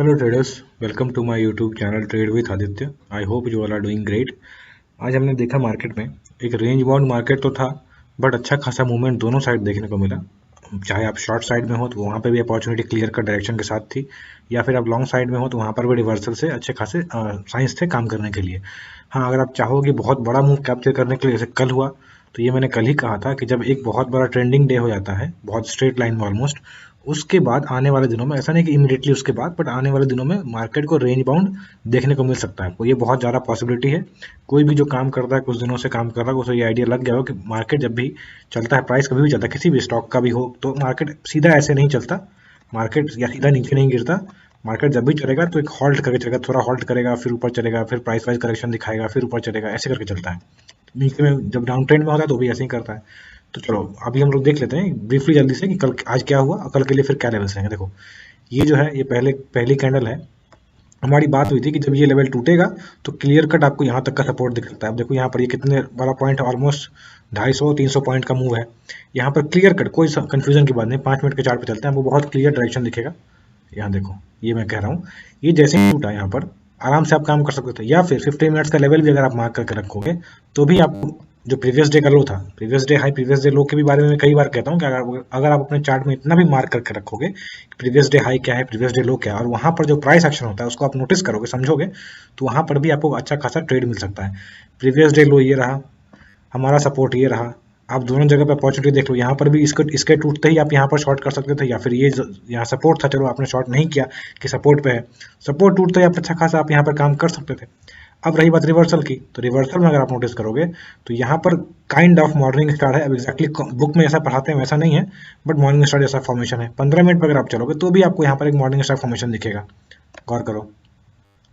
Hello traders, welcome to my YouTube channel trade with Aditya. I hope you all are doing great. आज हमने देखा market में एक range bound market तो था, बट अच्छा खासा मूवमेंट दोनों साइड देखने को मिला। चाहे आप शॉर्ट साइड में हो तो वहाँ पे भी अपॉर्चुनिटी क्लियर कट डायरेक्शन के साथ थी, या फिर आप लॉन्ग साइड में हो तो वहाँ पर भी रिवर्सल से अच्छे खासे साइंस थे काम करने के लिए। हाँ, अगर आप चाहो कि बहुत बड़ा मूव कैप्चर करने के लिए, जैसे कल हुआ, तो ये मैंने कल ही कहा था कि जब एक बहुत बड़ा ट्रेंडिंग डे हो जाता है, बहुत स्ट्रेट लाइन में ऑलमोस्ट, उसके बाद आने वाले दिनों में, ऐसा नहीं कि इमीडिएटली उसके बाद, बट आने वाले दिनों में मार्केट को रेंज बाउंड देखने को मिल सकता है आपको। ये बहुत ज़्यादा पॉसिबिलिटी है। कोई भी जो काम करता है, कुछ दिनों से काम कर रहा है, उसे ये आइडिया लग गया हो कि मार्केट जब भी चलता है, प्राइस कभी भी चलता है, किसी भी स्टॉक का भी हो, तो मार्केट सीधा ऐसे नहीं चलता। मार्केट या सीधा नीचे नहीं गिरता। मार्केट जब भी चलेगा तो एक हॉल्ट करके चलेगा, थोड़ा हॉल्ट करेगा, फिर ऊपर चलेगा, फिर प्राइस वाइज करेक्शन दिखाएगा, फिर ऊपर चलेगा, ऐसे करके चलता है। नीचे में जब डाउन ट्रेंड में होता है तो भी ऐसे ही करता है। तो चलो अभी हम लोग देख लेते हैं ब्रीफली जल्दी से कि कल आज क्या हुआ और कल के लिए फिर क्या लेवल्स रहेंगे। देखो, ये जो है, ये पहली कैंडल है। हमारी बात हुई थी कि जब ये लेवल टूटेगा तो क्लियर कट आपको यहाँ तक का सपोर्ट दिख सकता है। अब देखो यहाँ पर ये कितने बड़ा पॉइंट है, ऑलमोस्ट 250-300 पॉइंट का मूव है। यहाँ पर क्लियर कट, कोई कंफ्यूजन की बात नहीं। 5 मिनट के चार्ट पे चलते हैं, आपको बहुत क्लियर डायरेक्शन दिखेगा। यहाँ देखो, ये मैं कह रहा हूँ, ये जैसे ही टूटा यहाँ पर आराम से आप काम कर सकते थे, या फिर 15 मिनट्स का लेवल भी अगर आप मार्क करके रखोगे तो भी आप, जो प्रीवियस डे का लो था, previous day high, previous day लो के भी बारे में मैं कई बार कहता हूँ कि अगर आप अपने चार्ट में इतना भी मार्क करके रखोगे प्रीवियस डे हाई क्या है, प्रीवियस डे लो क्या है, और वहां पर जो प्राइस एक्शन होता है उसको आप नोटिस करोगे, समझोगे, तो वहां पर भी आपको अच्छा खासा ट्रेड मिल सकता है। प्रीवियस डे लो ये रहा, हमारा सपोर्ट ये रहा। आप दोनों जगह पे अपॉर्चुनिटी देख लो। यहाँ पर भी इसके टूटते ही आप यहाँ पर शॉर्ट कर सकते थे, या फिर ये यहाँ सपोर्ट था, चलो आपने शॉर्ट नहीं किया कि सपोर्ट पे है, सपोर्ट टूटते ही आप अच्छा खासा आप यहाँ पर काम कर सकते थे। अब रही बात रिवर्सल की, तो रिवर्सल में अगर आप नोटिस करोगे तो यहाँ पर काइंड ऑफ मॉर्निंग स्टार है। अब एक्जैक्टली बुक में ऐसा पढ़ाते हैं वैसा नहीं है, बट मॉर्निंग स्टार जैसा फॉर्मेशन है। 15 मिनट पर अगर आप चलोगे तो भी आपको यहाँ पर एक मॉर्निंग स्टार फॉर्मेशन दिखेगा, गौर करो।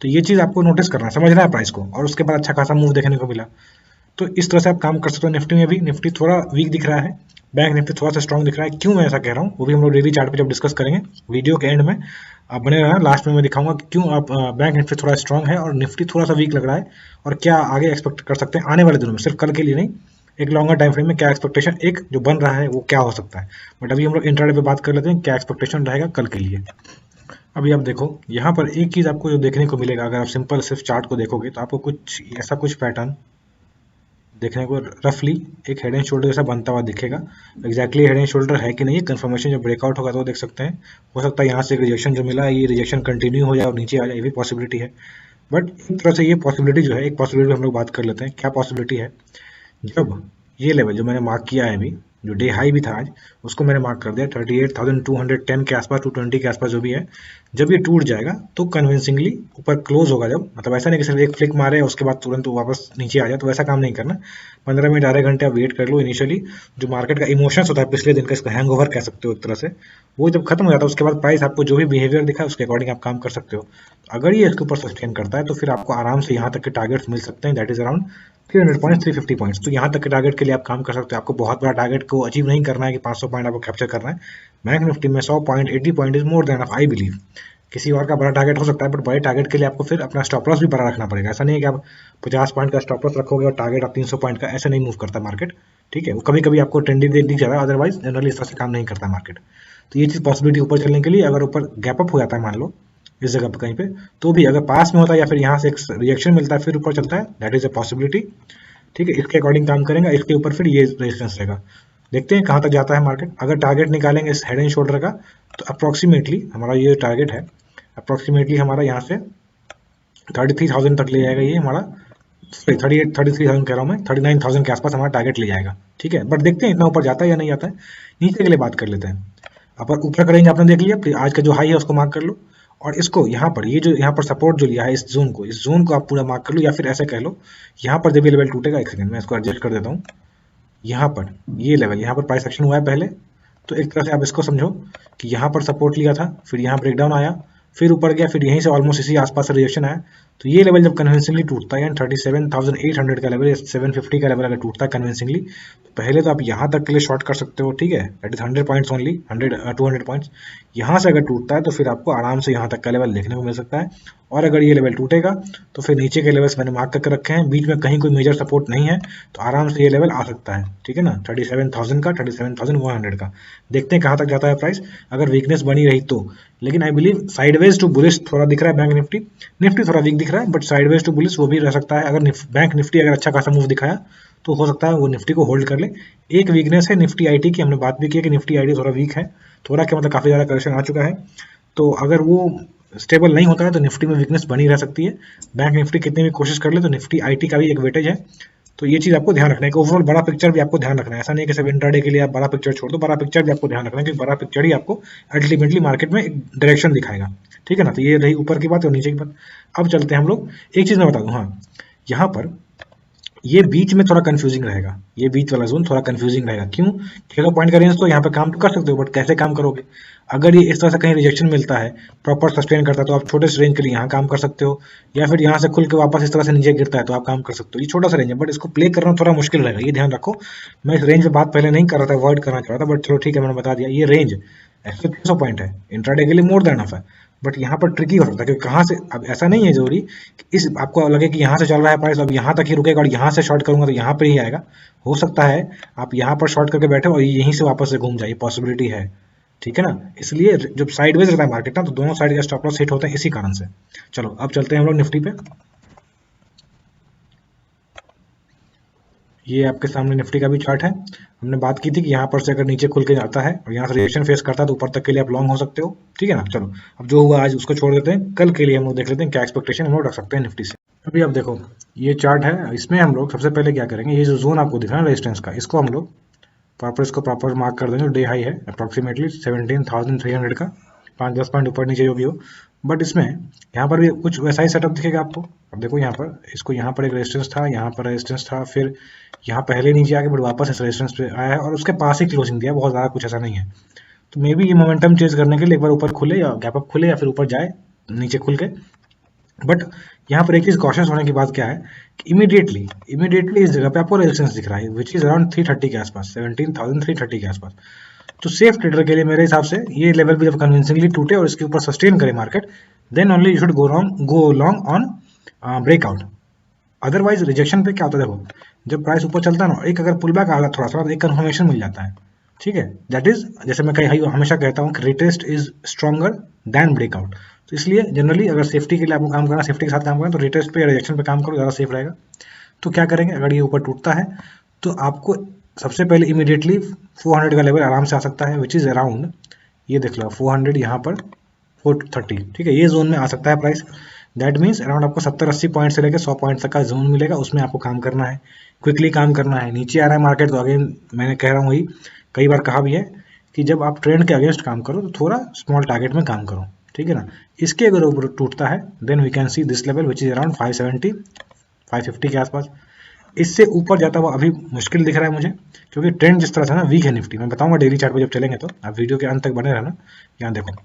तो ये चीज़ आपको नोटिस करना है, समझना है प्राइस को, और उसके बाद अच्छा खासा मूव देखने को मिला। तो इस तरह से आप काम कर सकते हो। निफ्टी में भी निफ्टी थोड़ा वीक दिख रहा है, बैंक निफ्टी थोड़ा सा स्ट्रॉन्ग दिख रहा है। क्यों मैं ऐसा कह रहा हूँ वो भी हम लोग डेली चार्ट पे जब डिस्कस करेंगे वीडियो के एंड में, आप बने रहना। लास्ट में मैं दिखाऊंगा कि क्यों आप बैंक निफ्टी थोड़ा स्ट्रॉन्ग है और निफ्टी थोड़ा सा वीक लग रहा है, और क्या आगे एक्सपेक्ट कर सकते हैं आने वाले दिनों में, सिर्फ कल के लिए नहीं, एक लॉन्गर टाइम फ्रेम में क्या एक्सपेक्टेशन एक जो बन रहा है वो क्या हो सकता है। बट अभी हम लोग इंट्राडे पे बात कर लेते हैं क्या एक्सपेक्टेशन रहेगा कल के लिए। अभी आप देखो, यहाँ पर एक चीज़ आपको जो देखने को मिलेगा, अगर आप सिंपल सिर्फ चार्ट को देखोगे तो आपको कुछ ऐसा कुछ पैटर्न देखने को रफली एक हेड एंड शोल्डर जैसा बनता हुआ दिखेगा। एग्जैक्टली हेड एंड शोल्डर है कि नहीं, कंफर्मेशन जब ब्रेकआउट होगा तो देख सकते हैं। हो सकता है यहाँ से रिजेक्शन जो मिला है ये रिजेक्शन कंटिन्यू हो जाए और नीचे आ जाए, ये भी पॉसिबिलिटी है। बट एक तरह से ये पॉसिबिलिटी जो है, एक पॉसिबिलिटी हम लोग बात कर लेते हैं क्या पॉसिबिलिटी है। जब ये लेवल जो मैंने मार्क किया है अभी, जो डे हाई भी था आज, उसको मैंने मार्क कर दिया 38,210 के आसपास, 220 के आसपास जो भी है, जब ये टूट जाएगा तो कन्विंसिंगली ऊपर क्लोज होगा। जब मतलब ऐसा नहीं कि सिर्फ एक फ्लिक मारे उसके बाद तुरंत वापस नीचे आ जाए, तो वैसा काम नहीं करना। 15 मिनट आधे घंटे आप वेट कर लो। इनिशियली जो मार्केट का इमोशंस होता है पिछले दिन का, इसको हैंग ओवर कह सकते हो एक तरह से, वो जब खत्म हो जाता है उसके बाद प्राइस आपको जो भी बिहेवियर दिखा है उसके अकॉर्डिंग आप काम कर सकते हो। अगर ये इसके ऊपर सस्टेन करता है तो फिर आपको आराम से यहाँ तक के टारगेट्स मिल सकते हैं, that is around 300 points, 350 points. तो यहाँ तक के टारगेट के लिए आप काम कर सकते हो। आपको बहुत बड़ा टारगेट को अचीव नहीं करना है कि 500 पॉइंट आपको कैप्चर करना है। बैंक निफ्टी में 100 point, 80 point is more than of, I believe. किसी और का बड़ा टारगेट हो सकता है, बट बड़े टारगेट के लिए आपको फिर अपना स्टॉप लॉस भी बड़ा रखना पड़ेगा। ऐसा नहीं है कि आप 50 पॉइंट का स्टॉप लॉस रखोगे और टारगेट आप 300 पॉइंट का, ऐसे नहीं मूव करता मार्केट। ठीक है, वो कभी कभी आपको ट्रेंडिंग दिख जाता है, अदरवाइज जनरली इस तरह से काम नहीं करता मार्केट। तो ये चीज़ पॉसिबिलिटी ऊपर चलने के लिए, अगर ऊपर गैप अप हो जाता है मान लो इस जगह पर कहीं पे, तो भी अगर पास में होता है या फिर यहाँ से एक रिएक्शन मिलता है फिर ऊपर चलता है, दैट इज अ पॉसिबिलिटी। ठीक है, इसके अकॉर्डिंग काम करेंगे। इसके ऊपर फिर ये रेजिस्टेंस रहेगा, देखते हैं कहाँ तक जाता है मार्केट। अगर टारगेट निकालेंगे इस हेड एंड शोल्डर का, तो अप्रोक्सीमेटली हमारा ये टारगेट है, अप्रोक्सीमेटली हमारा यहाँ से 33,000 तक ले जाएगा ये हमारा। सॉरी, 33,000 कह रहा हूँ मैं, 39,000 के आसपास हमारा टारगेट ले जाएगा। ठीक है, बट देखते हैं इतना ऊपर जाता है या नहीं जाता है। नीचे के लिए बात कर लेते हैं। अपन ऊपर करेंगे, आपने देख लिया, फिर आज का जो हाई है उसको मार्क कर लो, और इसको यहाँ पर, ये जो यहाँ पर सपोर्ट जो लिया है इस जोन को आप पूरा मार्क कर लो, या फिर ऐसे कह लो, यहाँ पर जब ये लेवल टूटेगा, एक सेकंड मैं इसको एडजस्ट कर देता हूँ। यहाँ पर ये लेवल, यहाँ पर प्राइस एक्शन हुआ है पहले, तो एक तरह से आप इसको समझो कि यहाँ पर सपोर्ट लिया था, फिर यहाँ ब्रेकडाउन आया, फिर ऊपर गया, फिर यहीं से ऑलमोस्ट इसी आसपास रिएक्शन आया। तो ये लेवल जब कन्विंसिंगली टूटता है, यानी 37,800 का लेवल, 750 का लेवल अगर टूटता है कन्विंसिंगली, तो पहले तो आप यहाँ तक के लिए शॉर्ट कर सकते हो। ठीक है, that is 100 points only, 200 points. यहाँ से अगर टूटता है तो फिर आपको आराम से यहाँ तक का लेवल देखने को मिल सकता है। और अगर ये लेवल टूटेगा तो फिर नीचे के लेवल्स मैंने मार्क करके रखे हैं, बीच में कहीं कोई मेजर सपोर्ट नहीं है तो आराम से ये लेवल आ सकता है, ठीक है ना, 37,000 का, 37,100 का। देखते हैं कहाँ तक जाता है प्राइस, अगर वीकनेस बनी रही तो। लेकिन I believe sideways to bullish थोड़ा दिख रहा है बैंक निफ्टी, निफ्टी थोड़ा वीक दिख रहा है, बट साइडवेज टू बुलिश वो भी रह सकता है। अगर बैंक निफ्टी अगर अच्छा खासा मूव दिखाया तो हो सकता है वो निफ्टी को होल्ड कर ले। एक वीकनेस है निफ्टी आईटी की, हमने बात भी की कि निफ्टी आईटी थोड़ा वीक है, थोड़ा क्या मतलब काफ़ी ज़्यादा करेक्शन आ चुका है, तो अगर वो स्टेबल नहीं होता है तो निफ्टी में वीकनेस बनी रह सकती है। बैंक निफ्टी कितनी भी कोशिश कर ले तो निफ्टी आईटी का भी एक वेटेज है, तो ये चीज़ आपको ध्यान रखना है कि ओवरऑल बड़ा पिक्चर भी आपको ध्यान रखना है। ऐसा नहीं है कि सिर्फ इंट्राडे के लिए आप बड़ा पिक्चर छोड़ दो, बड़ा पिक्चर भी आपको ध्यान रखना है क्योंकि बड़ा पिक्चर ही आपको अल्टीमेटली मार्केट में एक डायरेक्शन दिखाएगा, ठीक है ना। तो ये रही ऊपर की बात और नीचे की बात। अब चलते हैं हम लोग, एक चीज़ मैं बता दूँ, हाँ यहाँ पर ये बीच में थोड़ा कंफ्यूजिंग रहेगा, ये बीच वाला जोन थोड़ा कंफ्यूजिंग रहेगा। क्यों? 600 पॉइंट का रेंज तो यहाँ पे काम तो कर सकते हो, बट कैसे काम करोगे? अगर ये इस तरह से कहीं रिजेक्शन मिलता है, प्रॉपर सस्टेन करता है, तो आप छोटे से रेंज के लिए यहाँ काम कर सकते हो, या फिर यहाँ से खुल के वापस इस तरह से नीचे गिरता है तो आप काम कर सकते हो। ये छोटा सा रेंज है बट इसको प्ले करना थोड़ा मुश्किल रहेगा, ये ध्यान रखो। मैं इस रेंज पे बात पहले नहीं कर रहा था, अवॉइड करना चाह रहा था, बट चलो ठीक है मैंने बता दिया। ये रेंज 600 पॉइंट है, इंट्राडे के लिए मोर देन इनफ है, बट यहाँ पर ट्रिकी हो सकता है क्योंकि कहाँ से, अब ऐसा नहीं है जरूरी कि इस आपको लगे कि यहाँ से चल रहा है प्राइस अब यहाँ तक ही रुकेगा और यहाँ से शॉर्ट करूंगा तो यहाँ पर ही आएगा। हो सकता है आप यहाँ पर शॉर्ट करके बैठे और यहीं से वापस से घूम जाए, पॉसिबिलिटी है, ठीक है ना। इसलिए जब साइडवेज रहता है मार्केट ना तो दोनों साइड का स्टॉप लॉस हिट होते हैं इसी कारण से। चलो अब चलते हैं हम लोग निफ्टी पे। ये आपके सामने निफ्टी का भी चार्ट है। हमने बात की थी कि यहाँ पर से अगर नीचे खुल के जाता है और यहाँ से रिएक्शन फेस करता है तो ऊपर तक के लिए आप लॉन्ग हो सकते हो, ठीक है ना। चलो अब जो हुआ आज उसको छोड़ देते हैं, कल के लिए हम लोग देख लेते हैं क्या एक्सपेक्टेशन हम लोग रख सकते हैं निफ्टी से। अभी आप देखो ये चार्ट है, इसमें हम लोग सबसे पहले क्या करेंगे, ये जो जोन आपको दिख रहा है रेजिस्टेंस का, इसको हम लोग इसको प्रॉपर मार्क कर देंगे। डे हाई है अप्रॉक्सीमेटली 17,300 का, 5-10 पॉइंट ऊपर नीचे जो भी हो, बट इसमें यहाँ पर भी कुछ वैसा ही सेटअप दिखेगा आपको। अब देखो यहाँ पर इसको, यहाँ पर एक रेजिस्टेंस था, यहाँ पर रेजिस्टेंस था, फिर यहाँ पहले नीचे आके बट वापस इस रेजिस्टेंस पे आया है और उसके पास ही क्लोजिंग दिया, बहुत ज़्यादा कुछ ऐसा नहीं है। तो मे बी ये मोमेंटम चेंज करने के लिए एक बार ऊपर खुले या गैप अप खुले या फिर ऊपर जाए नीचे खुल के। बट यहाँ पर एक चीज़ कॉशियस होने की बात क्या है कि इमीडिएटली इस जगह पे आपको रेजिस्टेंस दिख रहा है विच इज अराउंड 330 के आसपास, 17,330 के आसपास। तो सेफ ट्रेडर के लिए मेरे हिसाब से ये लेवल भी जब कन्विंसिंगली टूटे और इसके ऊपर सस्टेन करे market, then only you should go long on breakout. Otherwise rejection पे क्या होता है, देखो जब प्राइस ऊपर चलता है ना, एक अगर पुल बैक आ गया थोड़ा सा तो एक कन्फर्मेशन मिल जाता है, ठीक है। दैट इज जैसे मैं हमेशा कहता हूँ कि retest is stronger than breakout. तो इसलिए जनरली अगर सेफ्टी के लिए आपको काम करना, सेफ्टी के साथ काम करना, तो रिटेस्ट पे या रिजेक्शन पे काम करो, ज़्यादा सेफ रहेगा। तो क्या करेंगे, अगर ये ऊपर टूटता है तो आपको सबसे पहले इमीडिएटली 400 का लेवल आराम से आ सकता है विच इज़ अराउंड, ये देख लो 400 यहाँ पर 430, ठीक है, ये जोन में आ सकता है प्राइस। दैट मीन्स अराउंड आपको 70-80 पॉइंट से लेकर 100 पॉइंट तक का जोन मिलेगा, उसमें आपको काम करना है, क्विकली काम करना है। नीचे आ रहा है मार्केट तो अगेन मैंने कह रहा हूँ वही, कई बार कहा भी है कि जब आप ट्रेंड के अगेंस्ट काम करो तो थोड़ा स्मॉल टारगेट में काम करो, ठीक है ना। इसके अगर ऊपर टूटता है then we can see this level which is around 570 550 के आसपास। इससे ऊपर जाता हुआ अभी मुश्किल दिख रहा है मुझे क्योंकि ट्रेंड जिस तरह से ना वीक है निफ्टी, मैं बताऊंगा डेली चार्ट पे जब चलेंगे, तो आप वीडियो के अंत तक बने रहना। यहाँ देखो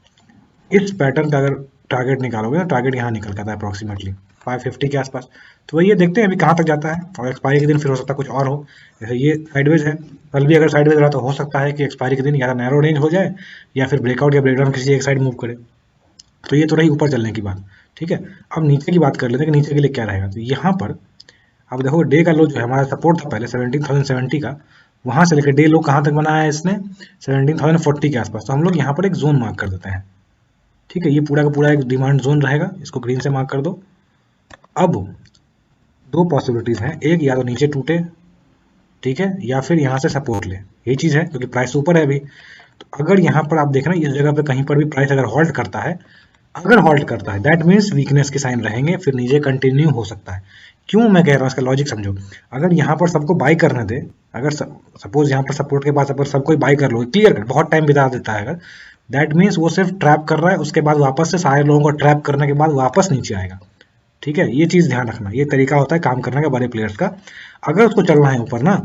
इस पैटर्न का अगर टारगेट निकालोगे ना, टारगेट यहाँ निकल जाता है अप्रॉक्सीमेटली 550 के आसपास। तो वही ये देखते हैं अभी कहाँ तक जाता है, और एक्सपायरी के दिन फिर हो सकता है कुछ और हो। जैसे ये साइडवेज है, कल भी अगर साइडवेज रहा तो हो सकता है कि एक्सपायरी के दिन या नैरो रेंज हो जाए या फिर ब्रेकआउट या ब्रेकडाउन किसी एक साइड मूव करे। तो ये तो रही ऊपर चलने की बात, ठीक है। अब नीचे की बात कर लेते हैं कि नीचे के लिए क्या रहेगा। तो यहाँ पर अब देखो डे का लो जो है हमारा सपोर्ट था पहले 17,070 का, वहाँ से लेकर डे लो कहाँ तक बनाया है इसने 17,040 के आसपास। तो हम लोग यहाँ पर एक जोन मार्क कर देते हैं, ठीक है। ये पूरा का पूरा एक डिमांड जोन रहेगा, इसको ग्रीन से मार्क कर दो। अब दो पॉसिबिलिटीज हैं, एक या तो नीचे टूटे, ठीक है, या फिर यहाँ से सपोर्ट ले, यही चीज़ है क्योंकि प्राइस ऊपर है अभी। तो अगर यहाँ पर आप देख रहे हैं इस जगह पे कहीं पर भी प्राइस अगर हॉल्ट करता है, दैट मीन्स वीकनेस के साइन रहेंगे, फिर नीचे कंटिन्यू हो सकता है। क्यों मैं कह रहा हूँ, इसका लॉजिक समझो। अगर यहाँ पर सबको बाई करने दे, अगर सपोज यहाँ पर सपोर्ट के पास अगर सबको बाई कर लो, क्लियर कट बहुत टाइम बिता देता है अगर, दैट मीन्स वो सिर्फ ट्रैप कर रहा है, उसके बाद वापस से सारे लोगों को ट्रैप करने के बाद वापस नीचे आएगा, ठीक है। ये चीज़ ध्यान रखना, ये तरीका होता है काम करने का बड़े प्लेयर्स का। अगर उसको चलना है ऊपर ना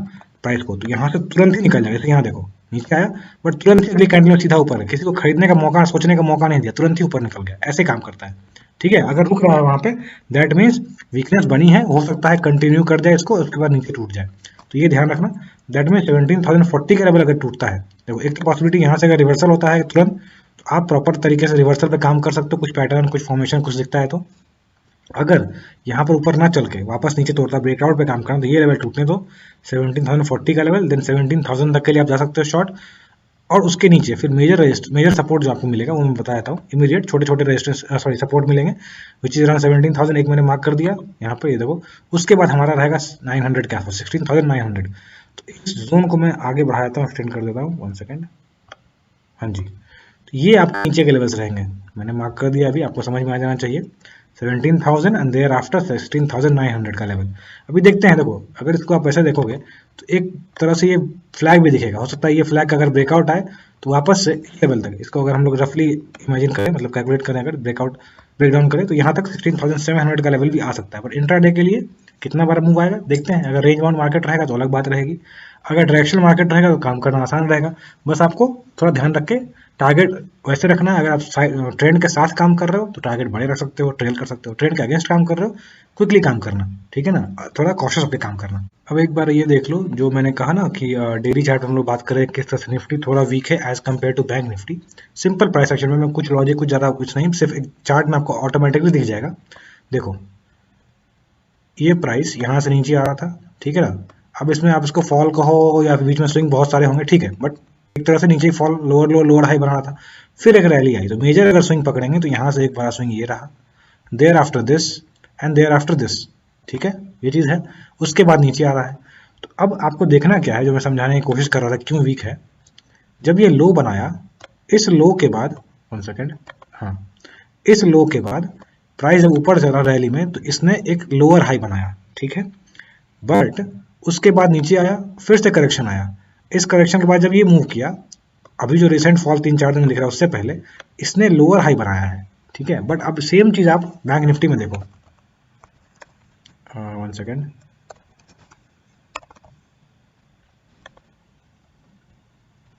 प्राइस को, तो यहाँ से तुरंत ही निकल जाएगा। जैसे यहाँ देखो नीचे आया बट तुरंत ही अगली कैंडल सीधा ऊपर है, किसी को खरीदने का मौका, सोचने का मौका नहीं दिया, तुरंत ही ऊपर निकल गया। ऐसे काम करता है, ठीक है। अगर रुक रहा है वहाँ पे दैट मीन्स वीकनेस बनी है, हो सकता है कंटिन्यू कर जाए इसको, उसके बाद नीचे टूट जाए। तो ये ध्यान रखना। दैट मीन्स 17,040 का लेवल अगर टूटता है, देखो एक तो पॉसिबिलिटी यहाँ से अगर रिवर्सल होता है तुरंत, तो आप प्रॉपर तरीके से रिवर्सल पे काम कर सकते हो, कुछ पैटर्न कुछ फॉर्मेशन कुछ दिखता है तो, अगर यहाँ पर ऊपर ना चल के वापस नीचे तोड़ता, ब्रेकआउट पे काम करना, तो ये लेवल टूटने दो 17,040 का लेवल, देन 17,000 तक के लिए आप जा सकते हो शॉर्ट, और उसके नीचे फिर मेजर सपोर्ट जो आपको मिलेगा वो मैं बता देता हूँ। इमीडिएट छोटे छोटे रेजिस्टेंस सपोर्ट मिलेंगे विच इज अराउंड 17,000, एक मैंने मार्क कर दिया यहाँ पे, ये देखो। उसके बाद हमारा रहेगा 900 के आसपास, 16,900। तो इस जोन को मैं आगे बढ़ा देता हूँ, एक्सटेंड कर देता हूँ, 1 सेकेंड। हाँ जी, तो ये आपके नीचे के लेवल्स रहेंगे, मैंने मार्क कर दिया, अभी आपको समझ में आ जाना चाहिए। 17,000 एंड देयर आफ्टर 16,900 का लेवल। अभी देखते हैं, देखो अगर इसको आप ऐसा देखोगे तो एक तरह से ये फ्लैग भी दिखेगा, हो सकता है ये फ्लैग का अगर ब्रेकआउट आए तो वापस से लेवल तक, इसको अगर हम लोग रफली इमेजिन करें, मतलब कैलकुलेट करें, अगर ब्रेकडाउन करें तो यहाँ तक 16,700 का लेवल भी आ सकता है। पर इंट्राडे के लिए कितना बार मूव आएगा देखते हैं। अगर रेंज बाउंड मार्केट रहेगा तो अलग बात रहेगी, अगर डायरेक्शनल मार्केट रहेगा तो काम करना आसान रहेगा। बस आपको थोड़ा ध्यान रख के टारगेट वैसे रखना है। अगर आप ट्रेंड के साथ काम कर रहे हो तो टारगेट बड़े रख सकते हो, ट्रेल कर सकते हो। ट्रेंड के अगेंस्ट काम कर रहे हो, क्विकली काम करना, ठीक है ना, थोड़ा कॉशियस होकर काम करना। अब एक बार ये देख लो, जो मैंने कहा ना कि डेली चार्ट हम लोग बात करें किस तरह से निफ्टी थोड़ा वीक है as compare to bank Nifty. Simple price action में कुछ लॉजिक, कुछ ज़्यादा कुछ नहीं, सिर्फ एक चार्ट में आपको ऑटोमेटिकली दिख जाएगा। देखो ये प्राइस यहाँ से नीचे आ रहा था, ठीक है ना। अब इसमें आप इसको फॉल कहो या बीच में स्विंग बहुत सारे होंगे, ठीक है, बट एक तरह से नीचे फॉल, लोअर हाई बना रहा था, फिर एक रैली आई। तो मेजर अगर स्विंग पकड़ेंगे तो यहाँ से एक बड़ा स्विंग ये रहा, thereafter this and thereafter this, ठीक है, ये चीज़ है। उसके बाद नीचे आ रहा है। तो अब आपको देखना क्या है, जो मैं समझाने की कोशिश कर रहा था क्यों वीक है। जब ये लो बनाया, इस लो के बाद, 1 सेकेंड, हाँ, इस लो के बाद प्राइस जब ऊपर चला रैली में तो इसने एक लोअर हाई बनाया, ठीक है, बट उसके बाद नीचे आया, फिर से करेक्शन आया। इस करेक्शन के बाद जब ये मूव किया, अभी जो रिसेंट फॉल 3-4 दिन में दिख रहा है उससे पहले इसने लोअर हाई बनाया है, ठीक है। बट अब सेम चीज आप बैंक निफ्टी में देखो, 1 सेकेंड,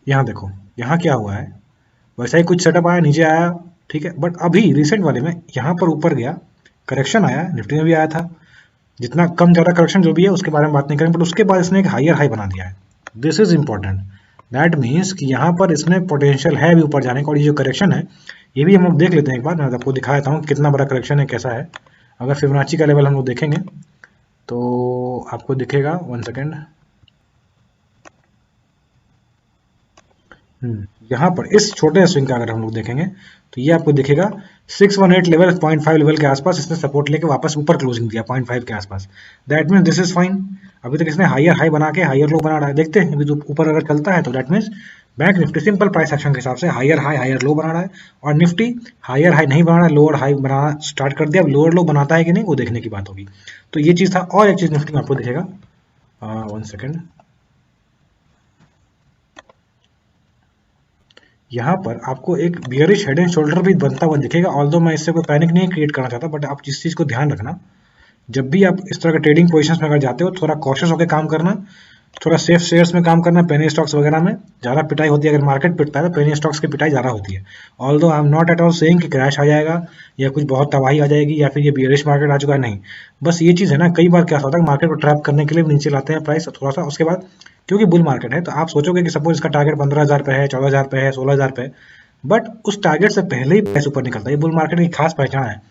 यहाँ देखो, यहाँ क्या हुआ है, वैसा ही कुछ सेटअप आया, नीचे आया, ठीक है, बट अभी रिसेंट वाले में यहाँ पर ऊपर गया, करेक्शन आया, निफ्टी में भी आया था। जितना कम ज़्यादा करेक्शन जो भी है उसके बारे में बात नहीं करेंगे, बट उसके बाद इसने एक हायर हाई बना दिया है। This is important, that means कि यहाँ पर इसमें पोटेंशियल है भी ऊपर जाने का। और ये जो करेक्शन है ये भी हम लोग देख लेते हैं एक बार, मैं आपको दिखा देता हूँ कितना बड़ा करेक्शन है, कैसा है। अगर फिबोनाची का लेवल हम लोग देखेंगे तो आपको दिखेगा, 1 सेकेंड, यहाँ पर इस छोटे स्विंग का अगर हम लोग देखेंगे तो ये आपको दिखेगा 618 लेवल, 0.5 लेवल के आसपास इसने सपोर्ट लेके वापस ऊपर क्लोजिंग दिया 0.5 के आसपास। That means this is fine. अभी तक इसने हायर हाई बना के हायर लो बना रहा है, देखते हैं अभी तो ऊपर अगर चलता है तो that means bank Nifty simple price action के हिसाब से हायर हाई हायर लो बना रहा है, और निफ्टी हायर हाई नहीं बना रहा है, लोअर हाई बनाना स्टार्ट कर दिया। अब लोअर लो बनाता है कि नहीं वो देखने की बात होगी। तो ये चीज़ था। और एक चीज़ निफ्टी में आपको दिखेगा, 1 सेकेंड, यहाँ पर आपको एक बियरिश हेड एंड शोल्डर भी बनता हुआ दिखेगा। ऑल्दो मैं इससे कोई पैनिक नहीं क्रिएट करना चाहता, बट आप जिस चीज़ को ध्यान रखना, जब भी आप इस तरह के ट्रेडिंग पोजीशंस में अगर जाते हो थोड़ा कॉशियस होकर काम करना, थोड़ा सेफ शेयर्स में काम करना। पेनी स्टॉक्स वगैरह में ज़्यादा पिटाई होती है, अगर मार्केट पिटता है तो पेनी स्टॉक्स की पिटाई ज़्यादा होती है। Although I am not at all saying कि क्रैश आ जाएगा या कुछ बहुत तबाही आ जाएगी या फिर ये बियरिश मार्केट आ चुका है, नहीं। बस ये चीज़ है ना, कई बार क्या होता है मार्केट को ट्रैप करने के लिए नीचे लाते हैं प्राइस थोड़ा सा, उसके बाद क्योंकि बुल मार्केट है तो आप सोचोगे कि सपोज इसका टारगेट 15,000 पे है, 14,000 पे है, 16,000 पे है, बट उस टारगेट से पहले ही प्राइस ऊपर निकलता है। ये बुल मार्केट की खास पहचान है,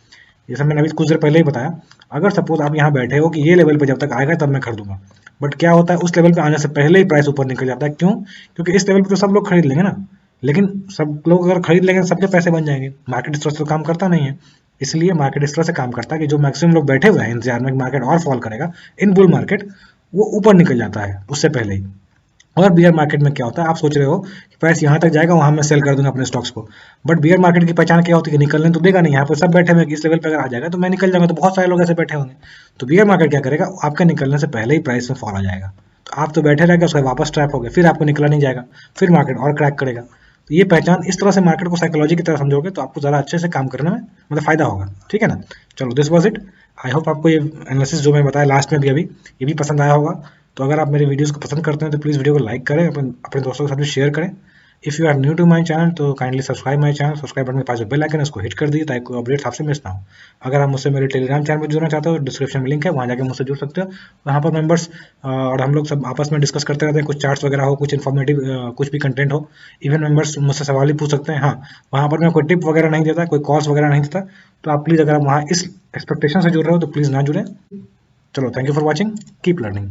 जैसे मैंने अभी कुछ देर पहले ही बताया। अगर सपोज आप यहाँ बैठे हो कि ये लेवल पे जब तक आएगा तब मैं खरीदूंगा, बट क्या होता है उस लेवल पे आने से पहले ही प्राइस ऊपर निकल जाता है। क्यों? क्योंकि इस लेवल पे तो सब लोग खरीद लेंगे ना, लेकिन सब लोग अगर खरीद लेंगे सबके पैसे बन जाएंगे। मार्केट इस तरह से काम करता नहीं है, इसलिए मार्केट इस तरह से काम करता है कि जो मैक्सिमम लोग बैठे हुए हैं इंतजार में मार्केट और फॉल करेगा इन बुल मार्केट, वो ऊपर निकल जाता है उससे पहले ही। और बियर मार्केट में क्या होता है, आप सोच रहे हो कि प्राइस यहाँ तक जाएगा वहां मैं सेल कर दूंगा अपने स्टॉक्स को, बट बियर मार्केट की पहचान क्या होती है कि निकलने तो देगा नहीं। यहाँ पर सब बैठे हुए इस लेवल पे अगर आ जाएगा तो मैं निकल जाऊंगा, तो बहुत सारे लोग ऐसे बैठे होंगे। तो बियर मार्केट क्या करेगा, आपके निकलने से पहले ही प्राइस में फॉल आ जाएगा, तो आप तो बैठे रहेगा, उसका वापस ट्रैप हो गया, फिर आपको निकला नहीं जाएगा, फिर मार्केट और क्रैक करेगा। तो ये पहचान, इस तरह से मार्केट को साइकोलॉजी की तरह समझोगे तो आपको ज़्यादा अच्छे से काम करने में मतलब फायदा होगा, ठीक है ना। चलो, this was it. I hope आपको ये एनालिसिस जो मैं बताया लास्ट में भी अभी ये भी पसंद आया होगा। तो अगर आप मेरे वीडियोस को पसंद करते हैं तो प्लीज़ वीडियो को लाइक करें, अपने दोस्तों के साथ भी शेयर करें। If you are new to my channel तो kindly subscribe my channel, subscribe button के पास जो बेल आइकन है उसको हिट कर दीजिए ताकि कोई अपडेट्स आपसे मिस ना हो। अगर आप मुझसे मेरे टेलीग्राम चैनल में जुड़ना चाहते हो, डिस्क्रिप्शन में लिंक है, वहाँ जाकर मुझसे जुड़ सकते हो। वहाँ पर मेंबर्स और हम लोग सब आपस में डिस्कस करते रहते हैं, कुछ चार्ट्स वगैरह हो, कुछ इन्फॉर्मेटिव कुछ भी कंटेंट हो। इवन मेंबर्स मुझसे सवाल ही पूछ सकते हैं। हाँ, वहाँ पर मैं कोई टिप वगैरह नहीं देता, कोई कॉल्स वगैरह नहीं देता। तो आप प्लीज़, अगर आप वहाँ इस एक्सपेक्टेशन से जुड़ रहे हो तो प्लीज़ ना जुड़ें। चलो, thank you for watching, keep learning.